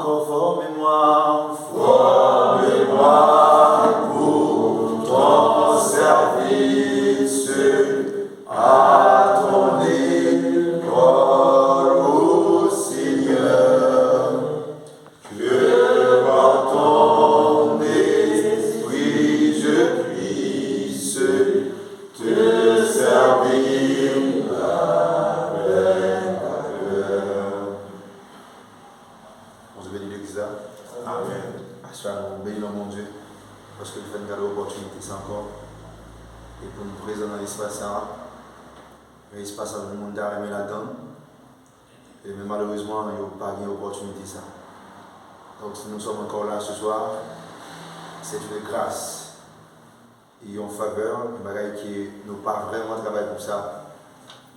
encore forme-moi pour ton service, à ton école, ô Seigneur, que par ton esprit je puisse te servir avec cœur. On se bénit l'église là. Amen. Nous bénissons mon Dieu parce que nous faisons une belle opportunité ça encore et pour nous présenter dans l'espace là. L'espace là, le monde a aimé là-dedans. Mais malheureusement, il n'y a pas d'opportunité ça. Donc si nous sommes encore là ce soir, c'est une grâce et en faveur, une bagaille qui nous pas vraiment travaillé pour ça,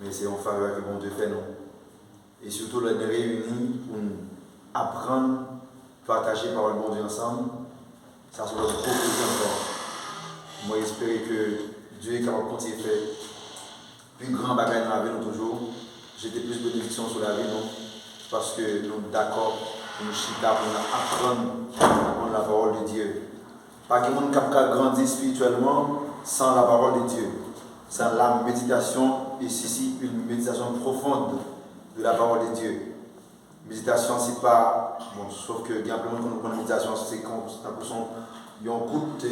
mais c'est en faveur que bon Dieu fait nous. Et surtout, nous sommes réunis pour apprendre, partager par le bon Dieu ensemble. Ça sera notre proposition encore. Moi, j'espère que Dieu est capable de continuer à faire plus grand bagaille dans la vie, nous toujours. J'ai des plus de bénédictions sur la vie, non? Parce que nous sommes d'accord, nous sommes là pour apprendre la parole de Dieu. Pas que monde capable grandir spirituellement sans la parole de Dieu, sans la méditation, et ceci une méditation profonde de la parole de Dieu. Méditation, c'est pas bon, sauf que il y a plein de monde qui connaît méditation, c'est quand il y a un groupe de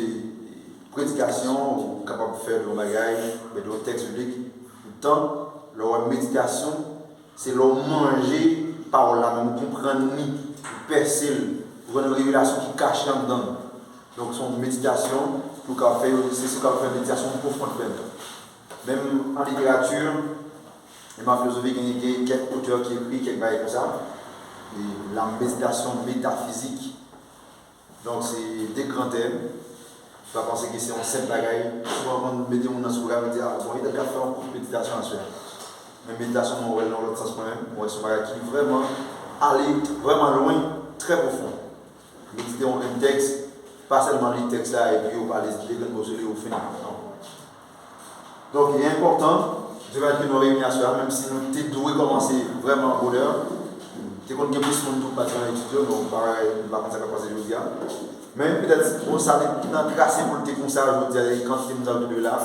prédication ou capable de faire le bagaille, mais le texte biblique. Pourtant, leur méditation, c'est leur manger par là même, comprendre ni percer, pour une révélation qui cache là-dedans. Donc son méditation, c'est ce qu'on fait une méditation profonde même en littérature, et ma philosophie, il y a quelques auteurs qui écrivent quelques bails comme ça. Et la méditation métaphysique. Donc c'est des grands thèmes. Je ne vais pas penser que c'est un simple bagaille. Souvent quand on met des gens dans ce programme, on dit ah bon, il y a faire un cours de méditation à faire. Mais méditation, on va dans l'autre sens quand même. On va sur un bagaille qui vraiment aller vraiment loin, très profond. Méditer un texte, pas seulement les textes là et puis on va les grandes choses au final. Donc il est important, je vais être nous réunir à soir, même si nous devons commencer vraiment en bonheur. C'est qu'on a plus de monde pour partir dans l'étude, donc on va pas ça passer aujourd'hui. Mais peut-être on s'est tracé pour le comme ça aujourd'hui, quand nous avons de là.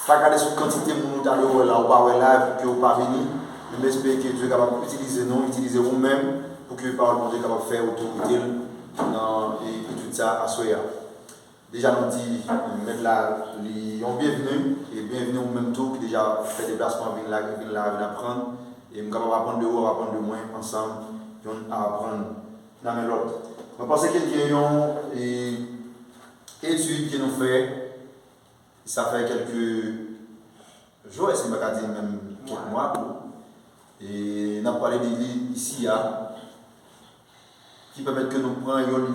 Pas regarder sur quantité de monde là, ou pas là, pour que vous pas venir. Mais j'espère que Dieu est capable d'utiliser nous, utiliser vous-même, pour que par le Dieu est capable de faire autorité et tout ça à soi. Déjà, nous dit, mettre là, les bienvenus, et bienvenue au même tour, qui déjà fait des déplacements, venir là, apprendre. Et nous sommes capables d'apprendre de haut, apprendre de moins ensemble, et on apprendre l'un et l'autre. Je pense qu'il y a une étude que nous faisons, ça fait quelques jours, c'est pas dire même quelques mois, et nous avons parlé de livres ici, qui permettent que nous prenions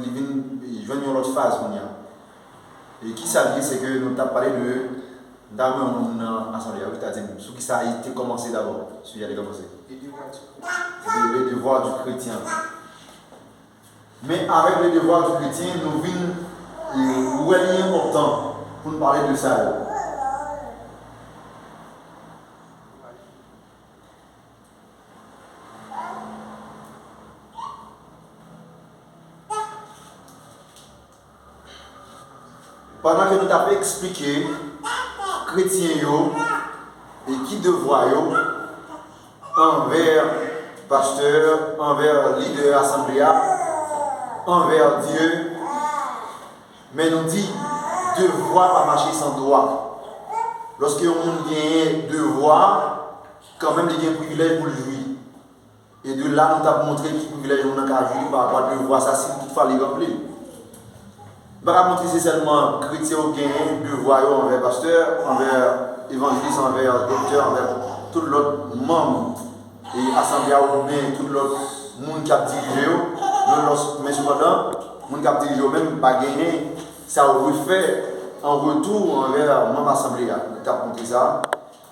joignons l'autre phase. Et qui ça dit, c'est que nous avons parlé de d'abord en assemblée, c'est-à-dire ce qui ça a été commencé d'abord, celui qui a commencé. Le devoir du chrétien. Mais avec le devoir du chrétien, nous venons où est important pour nous parler de ça. Pendant que nous t'avons expliqué chrétiens et qui devoir envers pasteur, envers leader assemblée, envers Dieu, mais nous dit devoir pas marcher sans droit. Lorsque on a un devoir, quand même il y a un privilège pour le jouir. Et de là, nous t'avons montré quel privilège on a qu'à jouir par rapport à devoir, ça si toutefois les remplir. Je ne vais pas montrer c'est seulement chrétien qui a un devoir envers pasteur, envers évangéliste, envers docteur, envers tout l'autre membre et assemblée ou bien tout l'autre monde qui a dirigé. Mais cependant, le monde qui a dirigé même pas gagné, ça refait en retour envers mon assemblée. Nous avons montré ça.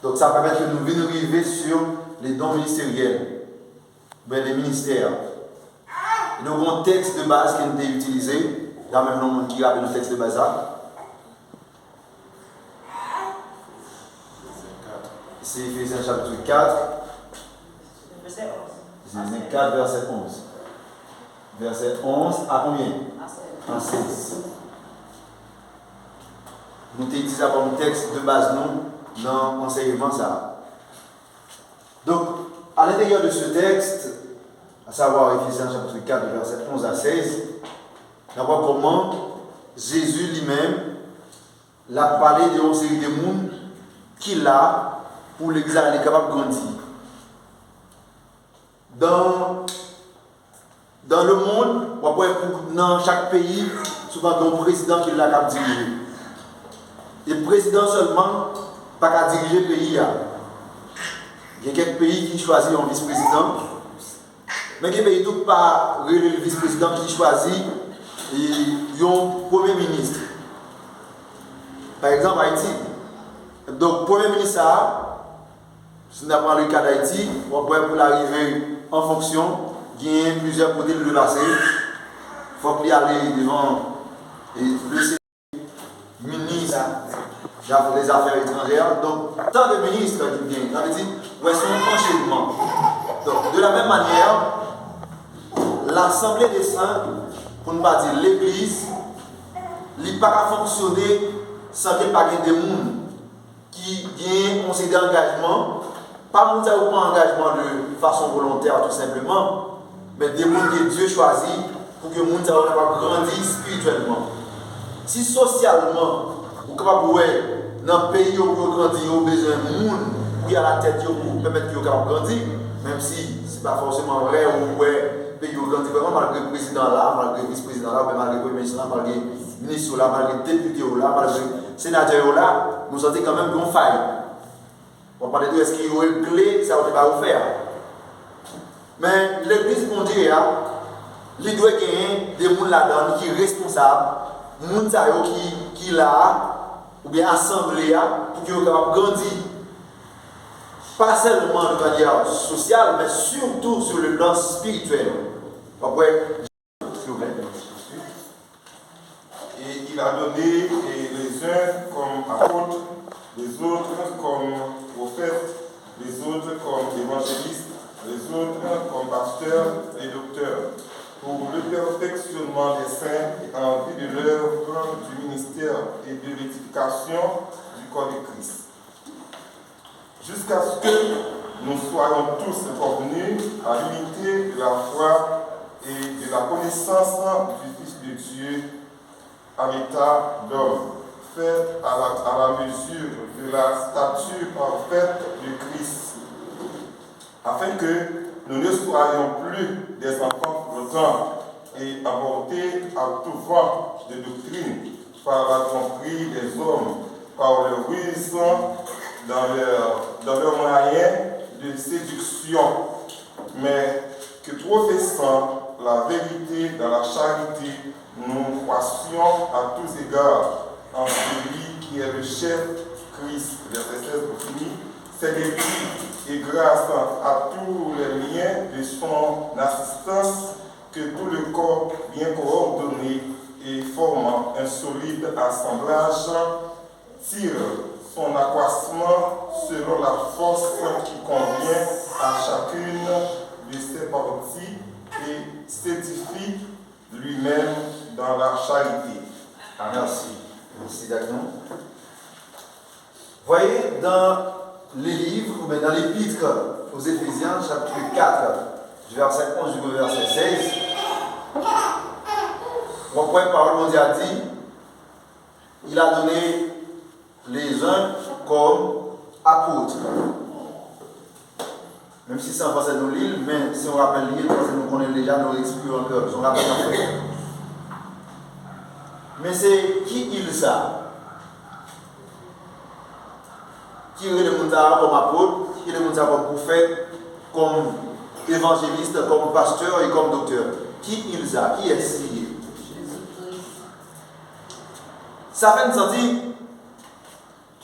Donc ça permet que nous venions arriver sur les dons ministériels, les ministères. Nous avons un texte de base qui a été utilisé. Là maintenant, qui rappelle le texte de base. C'est Ephésiens chapitre 4. Ephésiens 4, verset 11. verset 11 à combien? À 16. Nous t'ai dit ça comme texte de base, nous, dans l'enseignement, ça. Donc, à l'intérieur de ce texte, à savoir Éphésiens chapitre 4, verset 11 à 16, on voit comment Jésus lui-même l'a parlé de une série de monde qu'il a pour l'Église elle est capable de grandir. Dans le monde, dans chaque pays, souvent il y a un président qui l'a capable de diriger. Et le président seulement, pas qu'à diriger le pays. Il y a quelques pays qui choisissent un vice-président, mais il y a des pays qui pas le vice-président qui choisit un premier ministre. Par exemple, Haïti. Donc, premier ministre, si on a parlé le cas d'Haïti, pour l'arrivée en fonction, il y a plusieurs côtés de le passer. Il faut qu'il y aille devant le ministre des Affaires étrangères. Donc, tant de ministres qui viennent, ça veut dire où est son enchaînement. Donc, de la même manière, l'Assemblée des Saints, pour ne pas dire l'Église, il ne peut pas fonctionner sans qu'il n'y ait pas de monde qui ont un engagement, pas un engagement de façon volontaire tout simplement, mais des gens que Dieu choisit pour que les gens soient grandir spirituellement. Si socialement, vous êtes capable de dans le pays où vous grandissez, vous avez besoin de monde qui a la tête pour permettre que vous grandir, même si ce n'est pas forcément vrai, ou le pays où vous grandissez vraiment, malgré le président là, malgré le vice-président là, malgré le premier ministre là, malgré le ministre là, malgré le député là, malgré le sénateur là, nous sentons quand même qu'on faille. On parle de est-ce qu'il y a une clé, ça ne va pas faire. Mais l'église, mon Dieu, il doit gagner des gens là-dedans qui sont responsables, des gens qui sont là, ou bien assemblés, pour qu'ils soient capables de grandir. Pas seulement de manière sociale, mais surtout sur le plan spirituel. Après, s'il vous plaît. Et il a donné les uns comme apôtres, les autres comme prophètes, les autres comme évangélistes, les autres comme pasteurs et docteurs, pour le perfectionnement des saints et en vue de l'œuvre du ministère et de l'édification du corps de Christ. Jusqu'à ce que nous soyons tous parvenus à l'unité de la foi et de la connaissance du Fils de Dieu à l'état d'homme, fait à la mesure de la stature parfaite de Christ, afin que nous ne soyons plus des enfants flottants et emportés à tout vent de doctrine par la tromperie des hommes, par le ruse dans leur moyen de séduction, mais que professant la vérité dans la charité, nous croissions à tous égards en celui qui est le chef, Christ, verset 16 pour finir, c'est depuis et grâce à tous les liens de son assistance que tout le corps bien coordonné et formant un solide assemblage tire son accroissement selon la force qui convient à chacune de ses parties et s'édifie lui-même dans la charité. Merci. Merci d'accord. Voyez dans les livres, mais dans l'épître aux Éphésiens, chapitre 4, du verset 11 jusqu'au verset 16, on voit parole Dieu a dit, il a donné les uns comme apôtres. Même si c'est en français nous lire, mais si on rappelle lire, parce que nous connaissons déjà, nous l'expliquons encore, on rappelle après. Mais c'est qui il ça? Qui est le monde comme apôtre, qui est le monde comme prophète, comme évangéliste, comme pasteur et comme docteur? Qui il ça? Qui est-ce qui est? Ça fait nous sentir,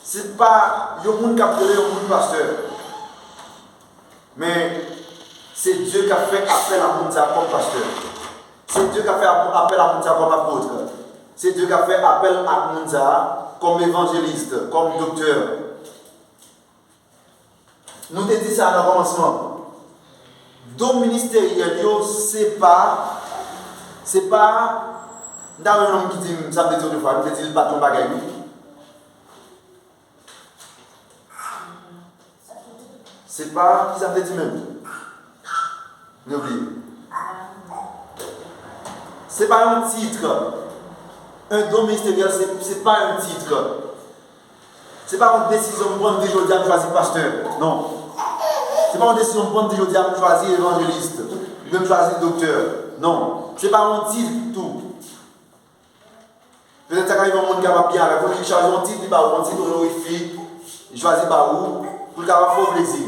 c'est pas le monde qui a appelé le monde pasteur, mais c'est Dieu qui a fait appel à monde comme pasteur. C'est Dieu qui a fait appel à monde comme apôtre. C'est Dieu qui a fait appel à monde comme évangéliste, comme docteur. Nous te dit ça dans le commencement. Don ministériel, ce n'est pas c'est pas. Dans un homme qui dit ça me dit une fois, il me dit pas ton bagage. C'est pas qui ça me dit même. Vous oubliez. C'est pas un titre. Un don ministériel, c'est pas un titre. C'est pas une décision de prendre des aujourd'hui à choisir pasteur. Non. C'est pas une décision de prendre aujourd'hui à choisir évangéliste. De me choisir docteur. Non. C'est pas un titre tout. Peut-être que quand il y a un monde qui va bien avec vous, il choisit un titre, il va un titre honorifique, il choisit par où, pour le faire fort plaisir.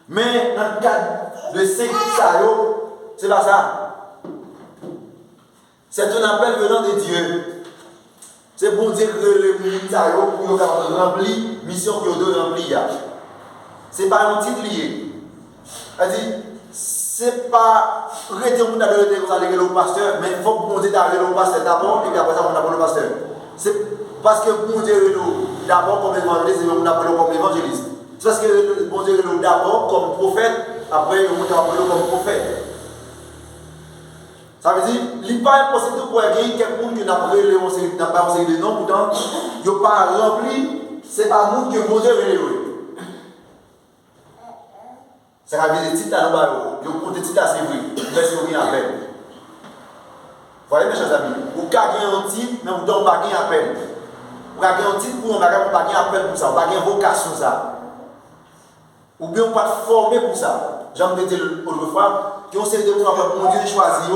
Mais dans le cadre de ces salauds, c'est pas ça. C'est un appel venant de Dieu. C'est pour dire que le salauds pour remplir la mission que vous remplir. Ce n'est pas un titre lié. C'est-à-dire, c'est pas arrêter mon d'aller au pasteur, mais il faut que mon Dieu d'aller au pasteur d'abord et puis après ça on appelle le pasteur. C'est parce que mon Dieu d'abord comme évangéliste et on appelle comme évangéliste. C'est parce que mon Dieu d'abord comme prophète, après on appelle comme prophète. Ça veut dire il n'est pas impossible pour quelqu'un qui n'a pas enseigné de nom, pourtant il n'a pas rempli, c'est pas nous que mon Dieu veut les. Ça veut dire que si tu as un barreau, tu as un titre assez vrai, mais c'est rien à peine. Vous voyez mes chers amis, vous avez un titre, mais vous n'avez pas de appel. Vous avez un titre pour vous n'avez pas de appel pour ça, vous avez une vocation pour ça. Ou bien vous pas formé pour ça. J'en ai dit autrefois, qui ont essayé de voir mon Dieu choisir.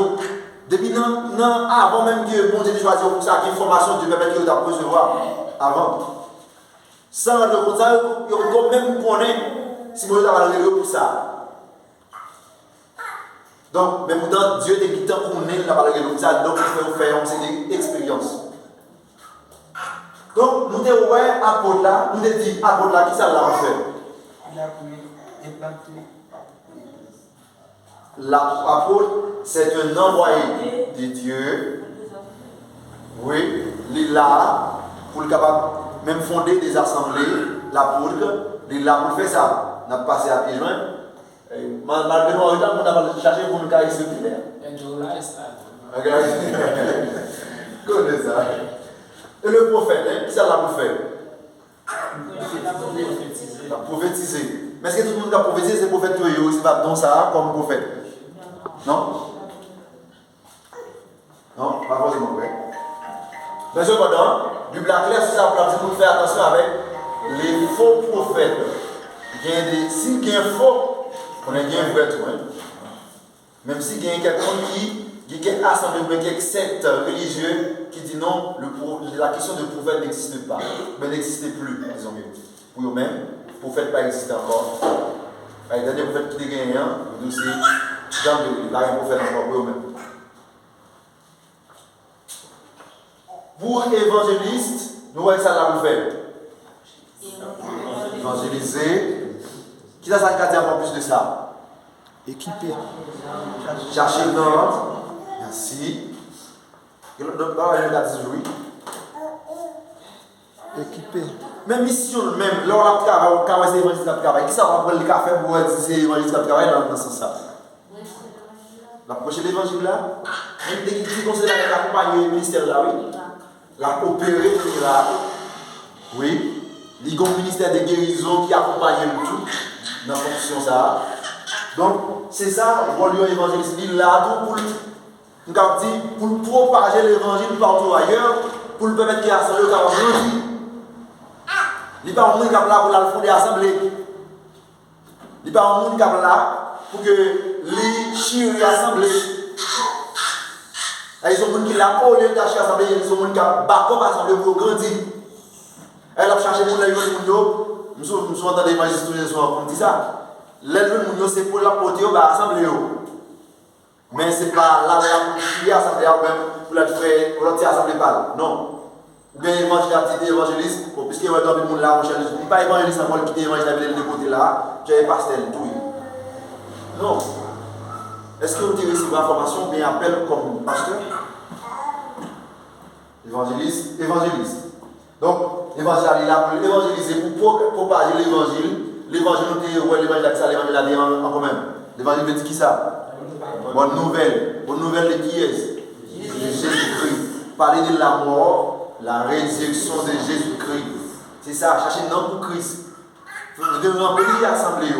Depuis avant même que mon Dieu choisir pour ça, qu'il y a une formation de permettre que vous avez recevoir avant. Sans le compte, vous quand même connaître si vous avez pour ça. Donc, mais pourtant, Dieu est qui qu'on est là pour ça, donc il faut faire une expérience. Donc, nous avons dit apôtre là, nous avons dit apôtre là, qui ça l'a fait? Il a pu implanter. L'apôtre, c'est un envoyé de Dieu. Oui, il est là pour le capable même fonder des assemblées. L'apôtre, il est là pour faire ça. On a passé à pieds joints. Malgré nous, on a cherché pour nous carrer ce qu'il Connais ça. Et le prophète, qui ça l'a pour faire? Il a prophétisé. Mais est-ce que tout le monde a prophétisé? C'est le prophète qui est pas dans ça comme prophète? Non? Non, pas forcément vrai. Mais cependant, du black clair, c'est ça pour faire attention avec les faux prophètes. S'il y a un faux, on a un vrai tout. Même s'il y a quelqu'un qui est assemblé ou quelques sectes religieux qui dit non, la question de prophète n'existe pas, mais n'existe plus, disons mieux. Pour eux-mêmes, le prophète pas existe encore. Les derniers prophètes qui ont gagné, nous c'est Jean de la prophète encore pour eux-mêmes. Pour évangéliste, nous voyons ça là pour faire. Évangéliser. Qui ça va dire encore plus de ça? Équipé. Chercher l'ordre. Merci. Équipé. Même mission, même, lors de la travail, c'est évangéliste de travail. Qui ça va prendre le café pour dire c'est évangéliste de travail dans ce sens? L'approcher l'évangile là, même dès qu'il conseille d'accompagner le ministère là, oui. La opérer là, oui. Il y a un ministère de guérison qui accompagne le tout dans la fonction ça. Donc, c'est ça, le rôle de l'évangéliste. Il est là pour propager l'évangile partout ailleurs, pour le permettre qu'il y ait assemblée au grandir. Il n'y a pas un monde qui est là pour la fonder l'assemblée. Il n'y a pas un monde qui est là pour que les chiens l'assemblée. Ils sont des gens qui là au lieu d'acheter l'assemblée, ils sont des gens qui ont battu l'assemblée pour grandir. Elle a cherché pour les gens. Nous sommes en train d'évangéliser tous les soirs pour dire ça. Les gens, c'est pour la porter à l'assemblée. Mais ce n'est pas là pour l'assemblée pour la faire, pour l'autre assemblée. Non. Ou bien évangéliste, puisqu'il y a un monde là, il n'y a pas évangéliste encore qui est évangéliste de côté là, tu as un pastel, tout. Non. Est-ce que vous avez reçu l'information ou bien appel comme pasteur? Évangéliste. Donc, l'évangile est là pour évangéliser, pour propager l'évangile. L'évangile, l'évangile en commun. L'évangile veut dire qui ça? Bonne nouvelle. Bonne nouvelle de qui est-ce? Jésus-Christ. Parler de la mort, la résurrection de Jésus-Christ. C'est ça, chercher un nom pour Christ. Vous devez remplir l'assemblée.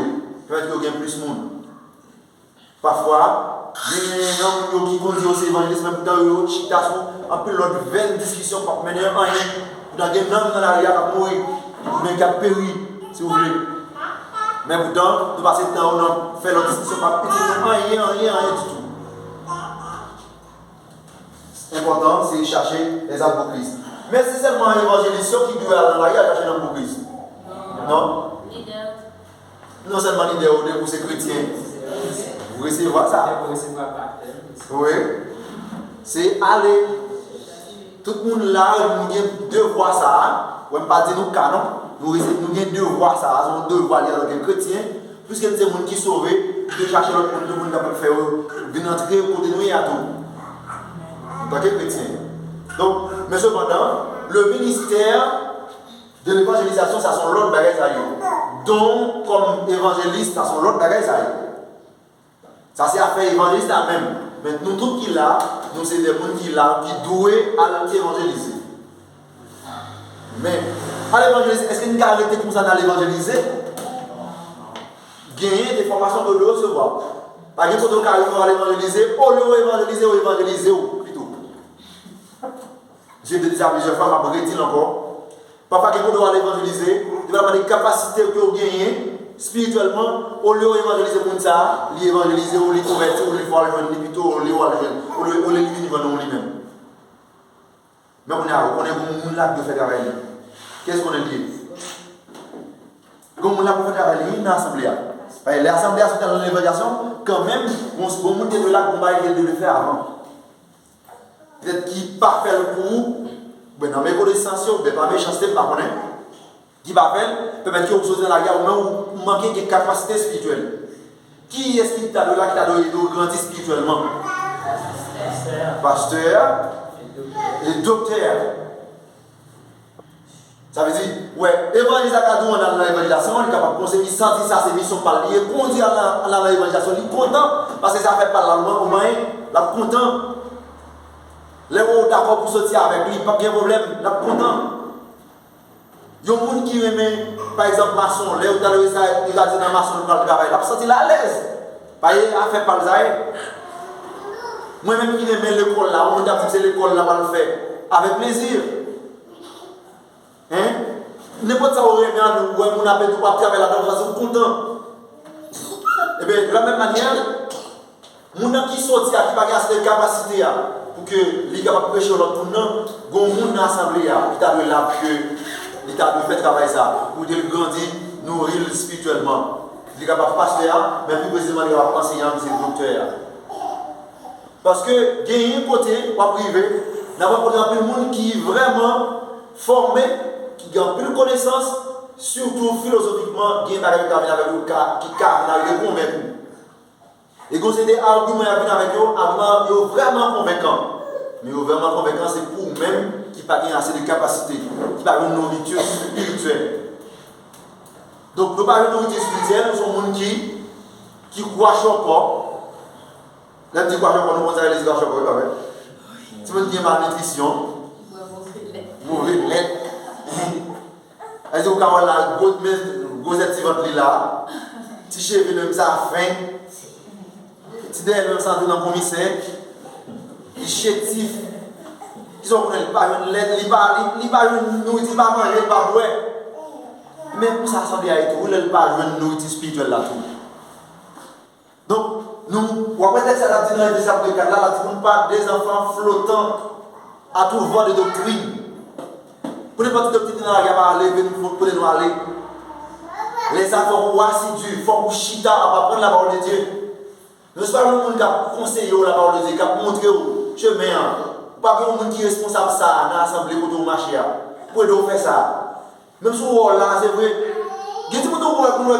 Peut-être qu'il y a plus de monde. Parfois, il y a des gens qui conduisent aussi l'évangélisme, même dans le chita, un peu l'autre vaine discussion pour mener un rien. Vous avez des hommes dans l'arrière qui ont mouru, mais qui ont péri, si vous voulez. Mais pourtant, nous passons le temps où on fait l'autre discussion pour petit, rien du tout. L'important, c'est chercher les âmes pour Christ. Mais c'est seulement l'évangélisation qui doit aller dans l'arrière chercher les âmes pour Christ. Non? Non seulement l'idée pour ces chrétiens. Vous recevez ça? Oui. C'est aller. Tout le monde là, nous avons deux voix ça. On ne pas dire nous canon. Nous avons deux voix ça. Nous avons deux voix dans les chrétiens. Puisque c'est des gens qui sont sauvés, de chercher l'autre monde, tout le monde qui peut faire venir entrer pour nous à tout. Dans les chrétiens. Donc, mais cependant, le ministère de l'évangélisation, ça sont l'autre bagage à eux. Donc, comme évangéliste, ça sont l'autre bagage à eux. Ça c'est à faire évangéliste à même. Mais nous tous qui là, nous c'est des gens qui là, qui doués à l'évangéliser. Mais à l'évangéliser, est-ce qu'il y a une arrêté comme ça à l'évangéliser? Gagner des formations de le recevoir. Par exemple, quand on va l'évangéliser, au lieu d'évangéliser, plutôt. J'ai dit ça plusieurs fois, je vais redire encore. Parfois, quand on doit l'évangéliser, il va avoir des capacités que vous gagnez. Spirituellement, au lieu d'évangéliser les gens, l'évangéliser ou les convertir, ou les faire le jeune, plutôt, ou les lui lui-même. Mais on est un lac de faire travail. Qu'est-ce qu'on a dit? Comme on l'a fait travail dans l'assemblée. L'assemblée sont dans l'évaluation, quand même, on monte de là qu'on va de le faire avant. Peut-être qu'il pas faire le coup, dans mes connaissances, pas méchanceté, pas connaître. Qui va faire, peut-être que vous êtes dans la guerre ou manquez de capacité spirituelle. Qui est-ce qui t'a donné là, qui t'a donné de grandir spirituellement? Pasteur et docteur. Ça veut dire, ouais, évangélisateur, on a dans l'évangélisation, on est capable de conseiller, sentir ça, c'est mission par lié, conduire à l'évangélisation, il est content, parce que ça fait pas la loi, au moins, il est content. Les gens d'accord pour sortir avec lui, pas de problème, il est content. Il y a des gens qui aiment, par exemple, maçon, les gens qui ont dit dans maçon, ils le travail, ils sont sentis à l'aise. Pas à faire par le moi-même qui aime l'école là, on a dit c'est l'école là, on va le faire. Avec plaisir. Hein? N'importe ça, on appelle tout partir avec la danse, ils sont contents. Et bien, de la même manière, les gens qui sortent, qui n'ont pas cette capacité pour que les gens puissent prêcher l'autre monde, il y a des gens dans l'assemblée qui ont là il t'a fait travailler ça pour dire grandir, nourrir spirituellement. Il est capable de pasteur, mais plus précisément, il est capable d'enseignant, c'est docteur. Parce que, il y a un côté, pas privé, d'avoir un peu de monde qui est vraiment formé, qui a plus de connaissances, surtout philosophiquement, qui est avec vous, qui est convaincu. Et quand c'est des arguments avec eux, arguments vraiment convaincants. Mais vraiment convaincant, c'est pour même qui n'a pas assez de capacité, qui n'a pas une nourriture spirituelle. Donc, nous parlons de nourriture spirituelle, nous sommes des gens qui croient encore. Là, tu crois encore, nous avons les gars encore, quand même. Si vous avez malnutrition, mauvais lait. Est-ce que vous avez la grosse activité là, si cheveux même ça a faim, si derrière même ça dans le commissaire, il est chétif. Ils ont pas une lettre, ils n'ont pas une nourriture, ils n'ont pas manger, ils n'ont pas boire. Mais pour ça, ça vient à tout, ils n'ont pas une nourriture spirituelle là tout. Donc, nous, on va peut-être s'adapter dans les disciples de Canada, là, nous pas des enfants flottants à tout vent de doctrine. Pour les petites doctrines dans la gamme à aller, pour nous aller. Les enfants sont assidus, il faut chita à apprendre la parole de Dieu. Nous ne sommes pas le monde qui a conseillé la parole de Dieu, qui a montré le chemin. Pas que le monde qui est responsable ça dans l'assemblée pour nous marcher. Pour nous faire ça. Même si on là, c'est vrai. Il y a des gens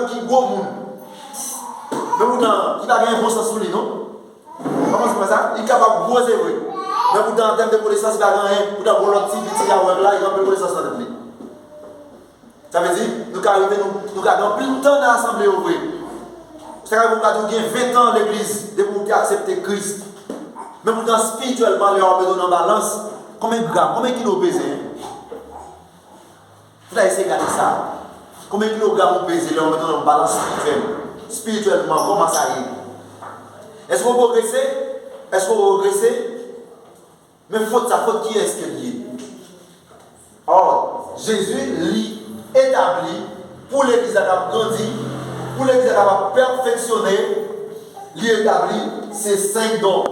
qui sont gros monde. Mais pourtant, il n'a pas un bon sens sur lui, non? Comment c'est pas ça? Il est capable de gros, c'est vrai. Mais pourtant, en termes de connaissance, il n'a pas rien. Pourtant, pour l'autre petit petit là, il n'a pas de connaissance dans lui. Ça veut dire, nous avons plus de temps dans l'assemblée, C'est que vous avez 20 ans l'église, de vous accepter Christ. Mais vous avez spirituellement, vous avez besoin en balance. Combien de grammes, combien de kilos pesez? Vous avez essayé de regarder ça. Combien de kilogrammes vous pesez, vous avez en balance spirituelle? Spirituellement, comment ça y est? Est-ce que vous progressez? Est-ce que vous progressez? Mais faute, ça faute qui est-ce qu'il y est? Or, Jésus lui établit pour l'église à grandir, pour l'église à perfectionner, lui établit ces 5 dons.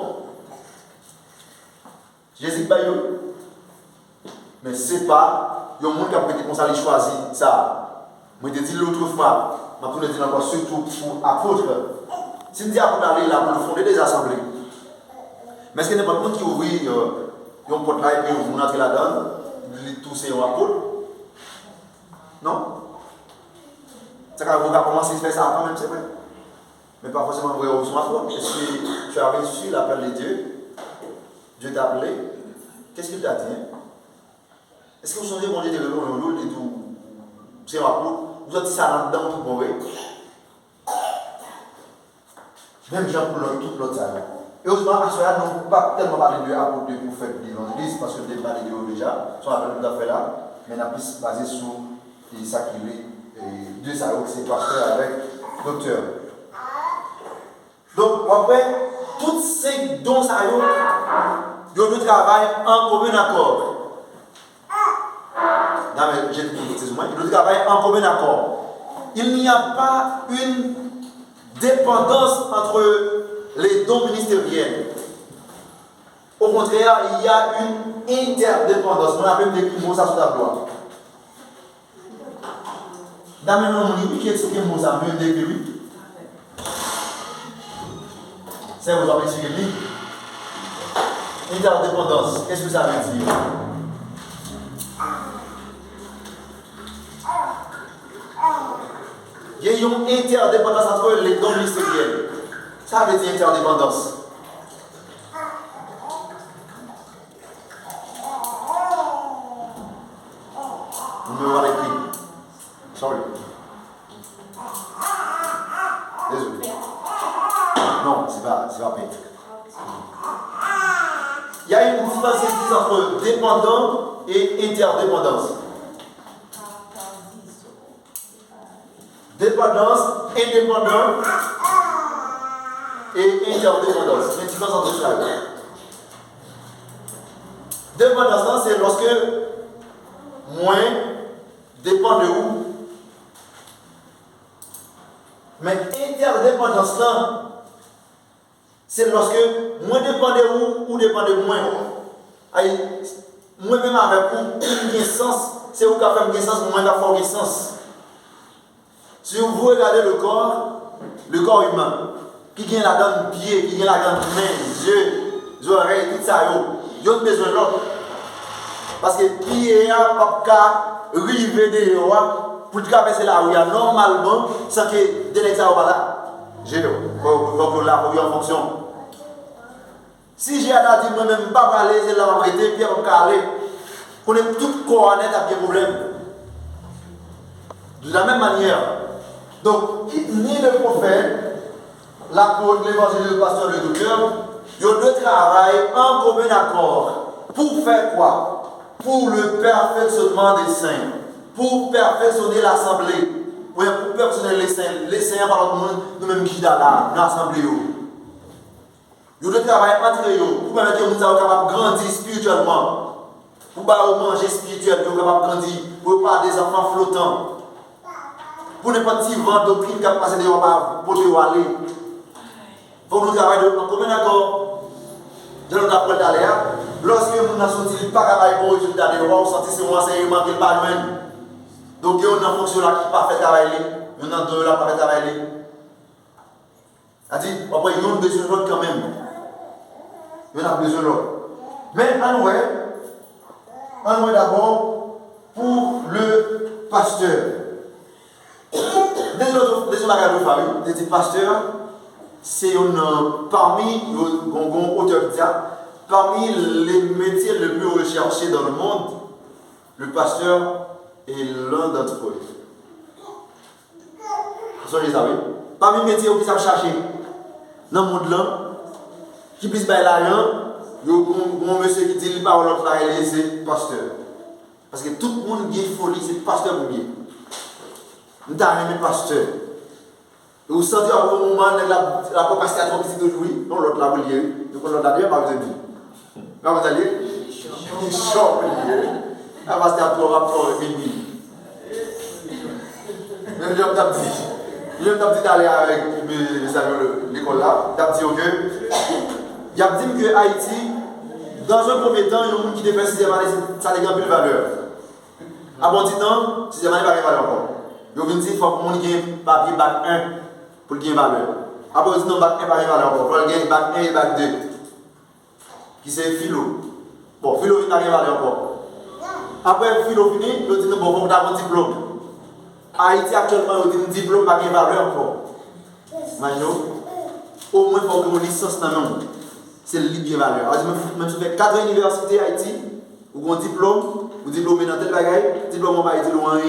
Jésus pas yo. Mais c'est pas il y a un monde qui a prêté comme ça, il choisit ça. Moi je te dis l'autre fois, je te dis encore surtout pour apôtres. Si je dis apôtres aller là pour fonder des assemblées. Mais est-ce qu'il n'y a pas de monde qui ouvre un porte là et puis vous entrez là-dedans, tous ces apôtres? Non? C'est quand vous commencez à faire ça quand même, c'est vrai. Mais pas forcément vrai au apôtre. Est-ce que tu as reçu l'appel de Dieu? Dieu t'a appelé? Qu'est-ce qu'il t'a dit? Est-ce que vous sentez mon Dieu de l'eau et tout? C'est un apôtre. Vous avez dit ça là-dedans pour mourir. Même Jean pour toute l'autre salle. Et heureusement, à cela, nous ne pas tellement parler de apôtre de prophète de l'évangéliste, parce que je n'ai pas parlé de eux déjà, son appel tout à fait là, mais on a plus basé sur ça qui est de ça, c'est pasteur avec docteur. Donc, après, toutes ces dons, ça y a, nous travaillons en commun accord. Non, mais j'ai dit, nous travaillons en commun accord. Il n'y a pas une dépendance entre les dons ministériels. Au contraire, il y a une interdépendance. On appelle des mots ça sur la loi. Dans le monde, qui explique le mot ça mieux que lui? C'est vous avez expliqué lui? Interdépendance, qu'est-ce que ça veut dire? Il y a une interdépendance entre les dons ministériels. Ça veut dire interdépendance. Vous me voyez écrit. Sorry. Désolé. Non, c'est pas bête. Il y a une différence entre dépendant et interdépendance. Dépendance, indépendant et interdépendance. Il y a une différence entre ça. Dépendance, c'est lorsque moi dépend de où. Mais interdépendance, c'est lorsque moi dépend de où ou dépend de moi. Moi-même avec vous, il y a sens, c'est vous qui avez fait sens, moi qui ai fait sens. Si vous regardez le corps humain, qui vient là-dedans pied, qui vient là-dedans main, yeux, oreilles, tout ça, ils ont besoin de l'autre. Parce que pied n'a pas qu'à river dehors pour traverser la rue normalement sans que des gens soient là. J'ai donc là, pour en fonction. Si j'ai à dire moi-même pas parler, c'est là où je vais arrêter, puis on va aller. On est tout corps net avec des problèmes. De la même manière. Donc, ni le prophète, l'apôtre, l'évangile, le pasteur, le docteur, ils ont deux travail en commun accord. Pour faire quoi? Pour le perfectionnement des saints. Pour perfectionner l'assemblée. Pour perfectionner les saints, par exemple, nous-mêmes qui sont là, dans l'assemblée. Ils ont deux travail entre eux. Pour permettre que nous soyons capables de grandir spirituellement. Pour manger spirituel, nous sommes capables de grandir. Pour pas des enfants flottants. Pour ne pas dire vent doctrine qui a passé de l'eau pour aller. Il faut que nous travaillions en commun accord. Je l'ai appris d'ailleurs. Lorsque nous avons sorti, pas travailler pour le résultat de l'eau, on sentit c'est un enseignement qui n'est pas loin. Donc, il y a une fonction là qui n'est pas fait travailler. Il y en a deux là qui ne pas fait travailler. C'est-à-dire, après, il y a besoin de l'autre quand même. Il y a besoin de l'autre. Mais, en d'abord, pour le pasteur. Des bagages de famille, des pasteurs, c'est parmi les métiers les plus recherchés dans le monde, le pasteur est l'un d'entre eux. Vous savez, Parmi les métiers qui savent chercher dans le monde là, qui plus bail l'argent, il y a un monsieur qui dit pas l'autre pareil, c'est pasteur. Parce que tout le monde qui est folie, c'est pasteur pour lui. Nous avons aimé pasteur. Et vous sentez à un moment, la capacité à trop petit aujourd'hui, non, l'autre l'a oublié. Donc l'autre l'a dit, pas vous dit. Quand vous allez, il chante, la pasteur à trop rapport avec lui. Même je t'ai dit d'aller avec mes amis de l'école là, je t'ai dit que, il a dit que Haïti, dans un premier temps, il y a des gens qui dépassent 6e année, ça n'a pas de valeur. À bon temps, 6e année n'a pas de valeur encore. Ils viennent dire qu'il faut que mon ait un papier bac 1 pour gagner valeur. À bon temps, bac 1 n'a pas de valeur encore. Il faut gagner bac 1 et bac 2. Qui c'est philo. Bon, philo n'a pas de valeur encore. Après philo fini, ils disent bon, il faut avoir un diplôme. Haïti actuellement, il y a un diplôme qui n'a pas de valeur encore. Maintenant, au moins, il faut que mon licence dans le monde. C'est le libre de valeur. Même si vous faites 4 universités Haïti, vous avez un diplôme, vous diplômez dans tel bagaille, diplôme en Haïti, vous avez un